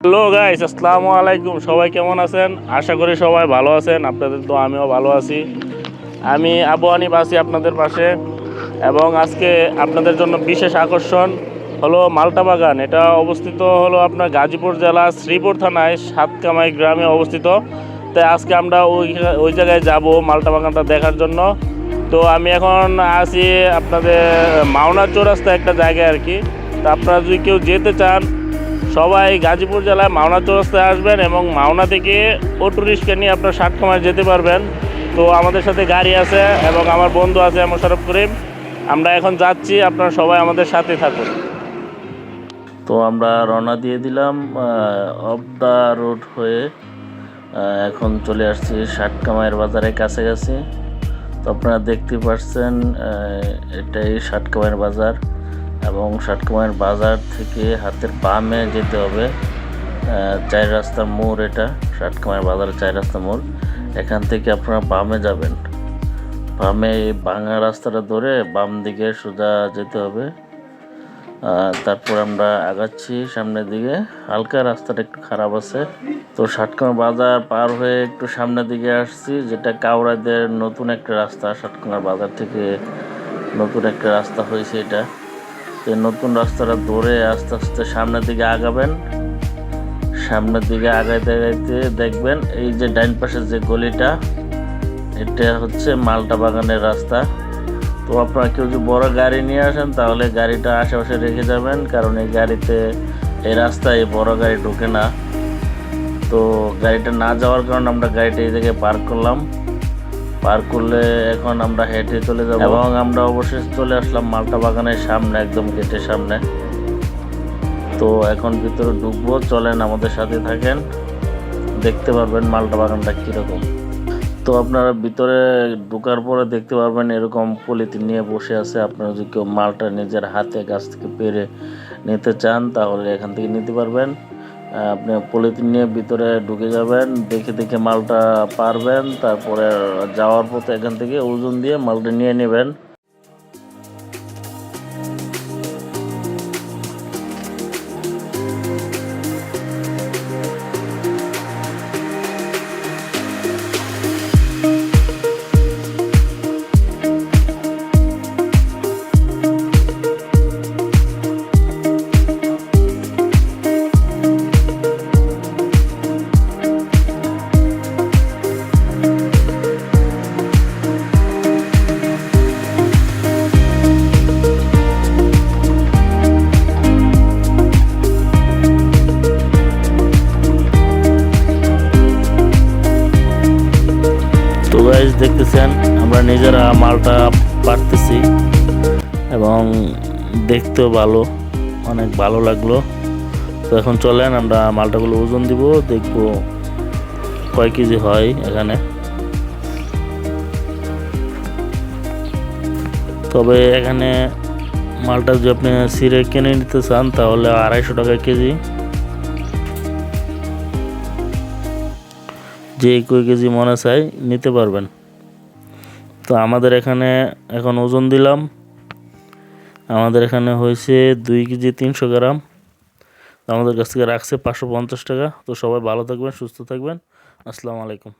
Hello guys, আসসালামু আলাইকুম। সবাই কেমন আছেন? আশা করি সবাই ভালো আছেন। আপনাদের তো আমিও ভালো আছি। আমি আবু হানিফ আছি আপনাদের পাশে। এবং আজকে আপনাদের জন্য বিশেষ আকর্ষণ হলো মালটা বাগান। এটা অবস্থিত হলো আপনার গাজীপুর জেলা শ্রীপুর থানায় সাতকামাই গ্রামে অবস্থিত। তাই আজকে আমরা ওই জায়গায় যাব মালটা বাগানটা দেখার জন্য। তো আমি এখন আছি আপনাদের মাওনা চৌরাস্তা একটা জায়গায় আর কি। তা আপনারা যদি কেউ যেতে চান, সবাই গাজীপুর জেলায় মাওনা চৌরাস্তায় আসবেন এবং মাওনা থেকে অটো রিক্সা নিয়ে আপনার সাতকামায় যেতে পারবেন। তো আমাদের সাথে গাড়ি আছে এবং আমার বন্ধু আছে মোশাররফ করিম। আমরা এখন যাচ্ছি, আপনারা সবাই আমাদের সাথে থাকুন। তো আমরা রওনা দিয়ে দিলাম অফ দ্য রোড হয়ে। এখন চলে আসছি সাতকামাইয়ের বাজারের কাছাকাছি। তো আপনারা দেখতে পাচ্ছেন এটাই সাতকামাইয়ের বাজার এবং সাতকামাইয়ের বাজার থেকে হাতের বামে যেতে হবে। চার রাস্তার মোড়, এটা সাতকামাইয়ের বাজারের চার রাস্তার মোড়। এখান থেকে আপনারা বামে যাবেন, বামে ভাঙা রাস্তাটা ধরে বাম দিকে সোজা যেতে হবে। তারপর আমরা আগাচ্ছি সামনের দিকে। হালকা রাস্তাটা একটু খারাপ আছে। তো সাতকামাই বাজার পার হয়ে একটু সামনের দিকে আসছি, যেটা কাউরাদের নতুন একটা রাস্তা। সাতকামাই বাজার থেকে নতুন একটা রাস্তা হয়েছে এটা। তো নতুন রাস্তাটা ধরে আস্তে আস্তে সামনের দিকে আগাবেন। সামনের দিকে আগাইতে আগাইতে দেখবেন এই যে ডাইন পাশের যে গলিটা, এটা হচ্ছে মালটা বাগানের রাস্তা। তো আপনারা কেউ যদি বড় গাড়ি নিয়ে আসেন তাহলে গাড়িটা আশেপাশে রেখে যাবেন, কারণ এই গাড়িতে এই রাস্তায় বড় গাড়ি ঢোকে না। তো গাড়িটা না যাওয়ার কারণে আমরা গাড়িটা এই জায়গায় পার্ক করলাম। পার করলে এখন আমরা হেঁটে চলে যাব এবং আমরা অবশেষে চলে আসলাম মালটা বাগানের সামনে, একদম গেটের সামনে। তো এখন ভিতরে ঢুকবো, চলেন আমাদের সাথে থাকেন, দেখতে পারবেন মালটা বাগানটা কীরকম। তো আপনারা ভিতরে ঢোকার পরে দেখতে পারবেন এরকম পলিথিন নিয়ে বসে আছে। আপনারা যদি কেউ মালটা নিজের হাতে গাছ থেকে পেরে নিতে চান তাহলে এখান থেকে নিতে পারবেন। আপনি পলিথিন নিয়ে ভিতরে ঢুকে যাবেন, দেখে দেখে মালটা পারবেন। তারপরে যাওয়ার পথে এখান থেকে ওজন দিয়ে মালটা নিয়ে নেবেন। তো গাইস, দেখতেছেন আমরা নিজেরা মালটা পারতেছি এবং দেখতেও ভালো, অনেক ভালো লাগলো। তো এখন চলেন আমরা মালটাগুলো ওজন দিব, দেখবো কয় কেজি হয় এখানে। তবে এখানে মালটা যদি আপনি সিরে কিনে নিতে চান তাহলে 250 টাকা কেজি। যে কয় কেজি মনে চাই নিতে পারবেন। তো আমাদের এখানে এখন ওজন দিলাম, আমাদের এখানে হয়েছে 2 কেজি 300 গ্রাম। আমাদের কাছ থেকে রাখছে 550 টাকা। তো সবাই ভালো থাকবেন, সুস্থ থাকবেন। আসসালামু আলাইকুম।